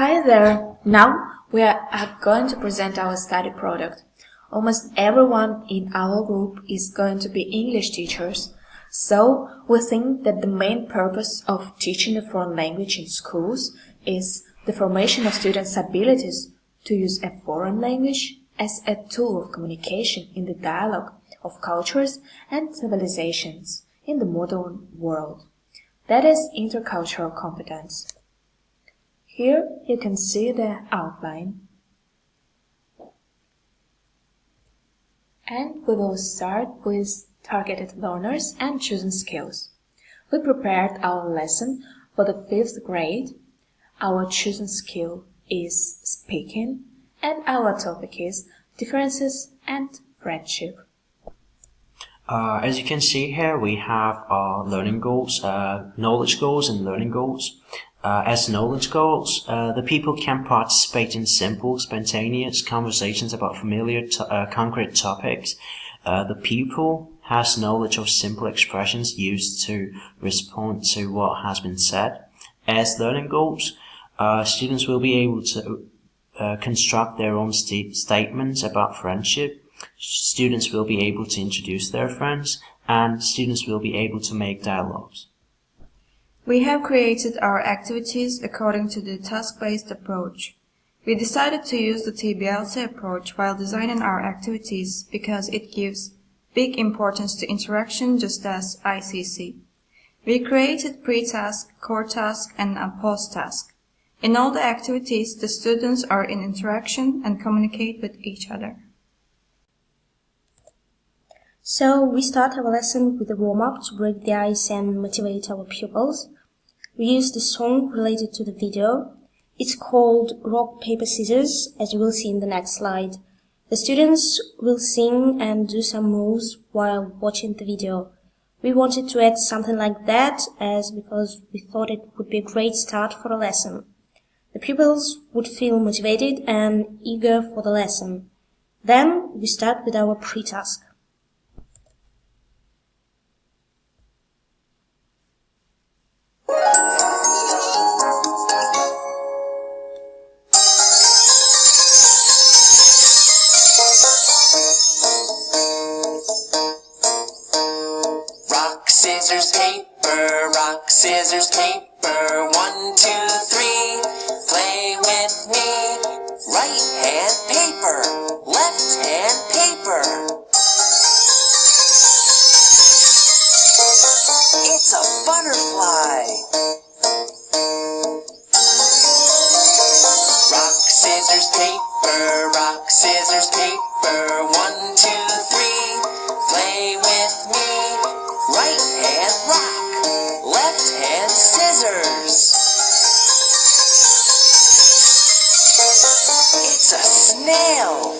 Hi there! Now we are going to present our study product. Almost everyone in our group is going to be English teachers, so we think that the main purpose of teaching a foreign language in schools is the formation of students' abilities to use a foreign language as a tool of communication in the dialogue of cultures and civilizations in the modern world. That is intercultural competence. Here you can see the outline. And we will start with targeted learners and chosen skills. We prepared our lesson for the 5th grade. Our chosen skill is speaking, and our topic is differences and friendship. As you can see here, we have our learning goals, knowledge goals and learning goals. As knowledge goals, the people can participate in simple, spontaneous conversations about familiar, concrete topics. The pupil has knowledge of simple expressions used to respond to what has been said. As learning goals, students will be able to construct their own statements about friendship. Students will be able to introduce their friends, and students will be able to make dialogues. We have created our activities according to the task-based approach. We decided to use the TBLC approach while designing our activities because it gives big importance to interaction, just as ICC. We created pre-task, core task, and a post-task. In all the activities, the students are in interaction and communicate with each other. So we start our lesson with a warm-up to break the ice and motivate our pupils. We use the song related to the video. It's called Rock, Paper, Scissors, as you will see in the next slide. The students will sing and do some moves while watching the video. We wanted to add something like that because we thought it would be a great start for a lesson. The pupils would feel motivated and eager for the lesson. Then we start with our pre-task. Scissors, paper, rock, scissors, paper, 1, 2, 3, play with me. Right hand paper, left hand paper. It's a butterfly. Rock, scissors, paper, rock, scissors, paper, 1, 2, 3, play with me. Right hand rock, left hand scissors. It's a snail.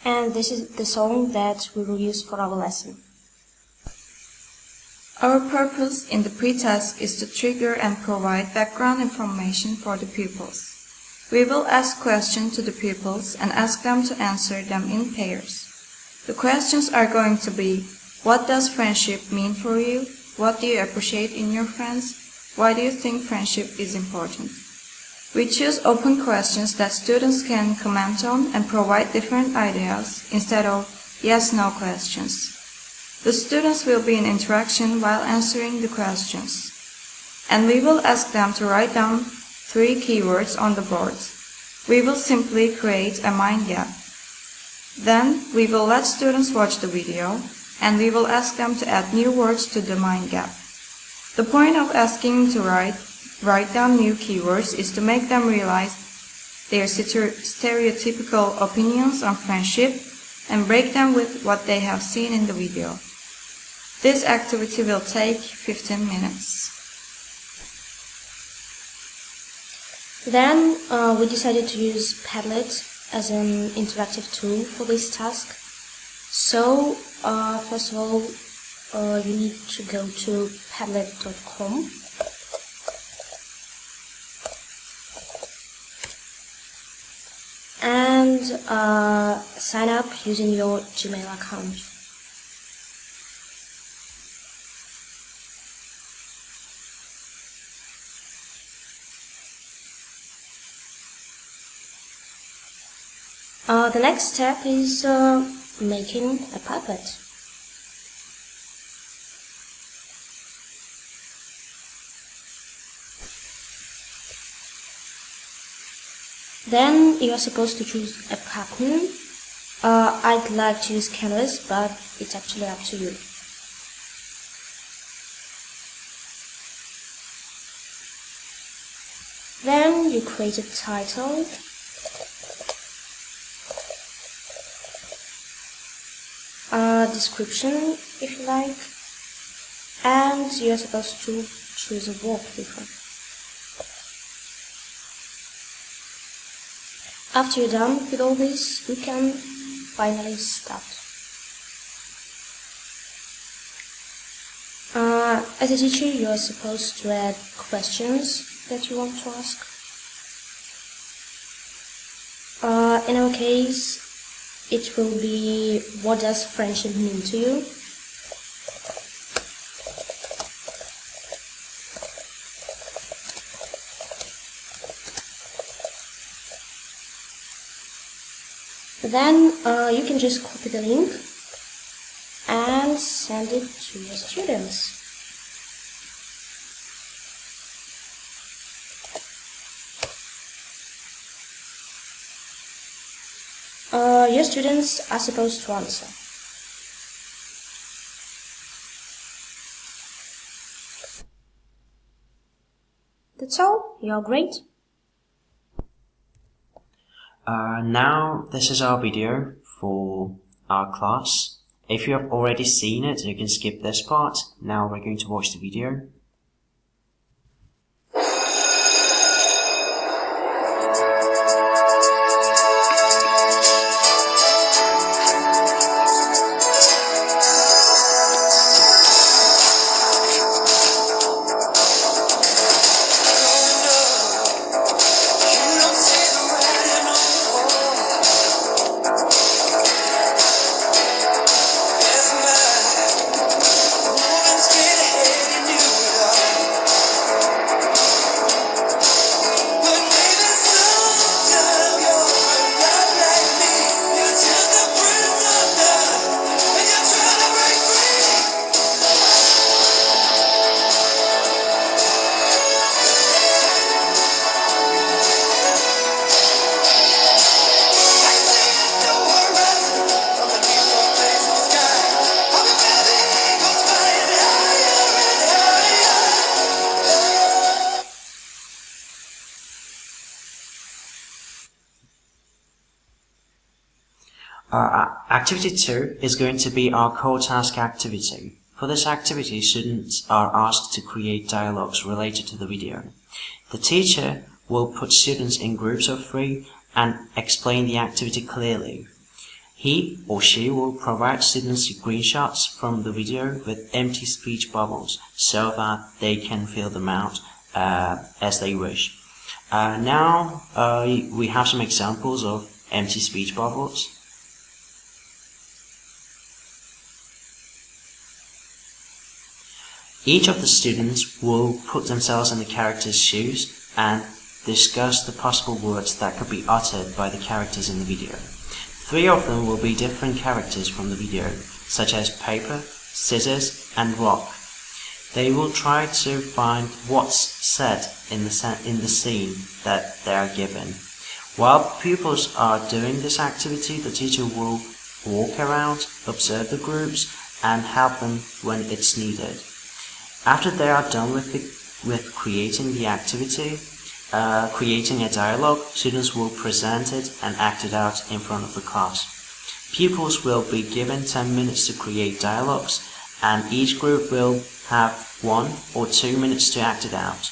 And this is the song that we will use for our lesson. Our purpose in the pre-task is to trigger and provide background information for the pupils. We will ask questions to the pupils and ask them to answer them in pairs. The questions are going to be: what does friendship mean for you? What do you appreciate in your friends? Why do you think friendship is important? We choose open questions that students can comment on and provide different ideas instead of yes-no questions. The students will be in interaction while answering the questions. And we will ask them to write down 3 keywords on the board. We will simply create a mind gap. Then we will let students watch the video, and we will ask them to add new words to the mind gap. The point of asking to write down new keywords is to make them realize their stereotypical opinions on friendship and break them with what they have seen in the video. This activity will take 15 minutes. Then we decided to use Padlet as an interactive tool for this task. So, first of all, you need to go to padlet.com and sign up using your Gmail account. The next step is making a puppet. Then you are supposed to choose a pattern. I'd like to use canvas, but it's actually up to you. Then you create a title. A description, if you like. And you are supposed to choose a wallpaper. After you're done with all this, you can finally start. As a teacher, you are supposed to add questions that you want to ask. In our case, it will be, what does friendship mean to you? Then you can just copy the link and send it to your students. Your students are supposed to answer. That's all. You're great. Now this is our video for our class. If you have already seen it, you can skip this part. Now we're going to watch the video. Activity 2 is going to be our co-task activity. For this activity, students are asked to create dialogues related to the video. The teacher will put students in groups of 3 and explain the activity clearly. He or she will provide students screenshots from the video with empty speech bubbles so that they can fill them out as they wish. Now we have some examples of empty speech bubbles. Each of the students will put themselves in the character's shoes and discuss the possible words that could be uttered by the characters in the video. 3 of them will be different characters from the video, such as paper, scissors, and rock. They will try to find what's said in the scene that they are given. While pupils are doing this activity, the teacher will walk around, observe the groups, and help them when it's needed. After they are done with creating the activity, creating a dialogue, students will present it and act it out in front of the class. Pupils will be given 10 minutes to create dialogues, and each group will have 1 or 2 minutes to act it out.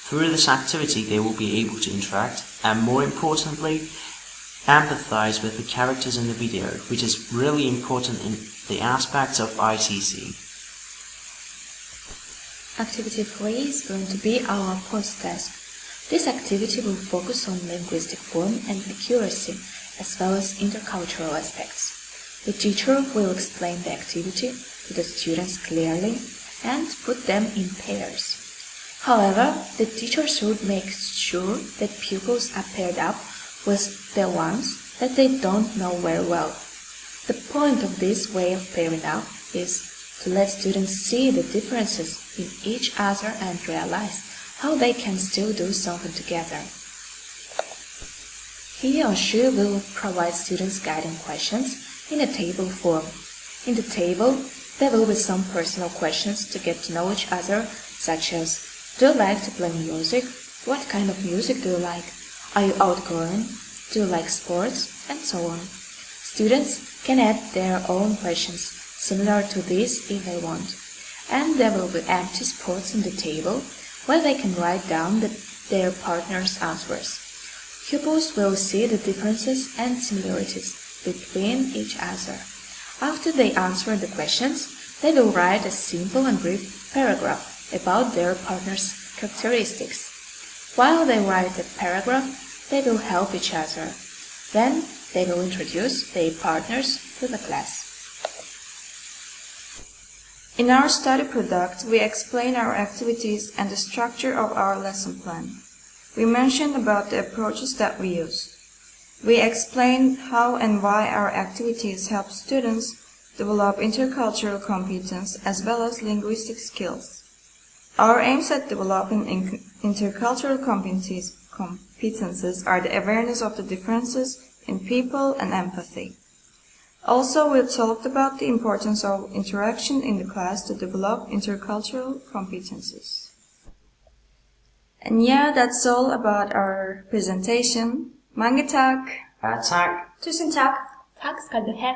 Through this activity, they will be able to interact and, more importantly, empathize with the characters in the video, which is really important in the aspects of ICC. Activity 3 is going to be our post-task. This activity will focus on linguistic form and accuracy, as well as intercultural aspects. The teacher will explain the activity to the students clearly and put them in pairs. However, the teacher should make sure that pupils are paired up with the ones that they don't know very well. The point of this way of pairing up is to let students see the differences in each other and realize how they can still do something together. He or she will provide students guiding questions in a table form. In the table, there will be some personal questions to get to know each other, such as, do you like to play music? What kind of music do you like? Are you outgoing? Do you like sports? And so on. Students can add their own questions similar to this if they want. And there will be empty spots in the table where they can write down their partner's answers. Pupils will see the differences and similarities between each other. After they answer the questions, they will write a simple and brief paragraph about their partner's characteristics. While they write the paragraph, they will help each other. Then they will introduce their partners to the class. In our study product, we explain our activities and the structure of our lesson plan. We mentioned about the approaches that we used. We explained how and why our activities help students develop intercultural competence as well as linguistic skills. Our aims at developing intercultural competences are the awareness of the differences in people and empathy. Also, we talked about the importance of interaction in the class to develop intercultural competences. And yeah, that's all about our presentation. Mange takk! Tack! Tusen takk! Tack ska du ha!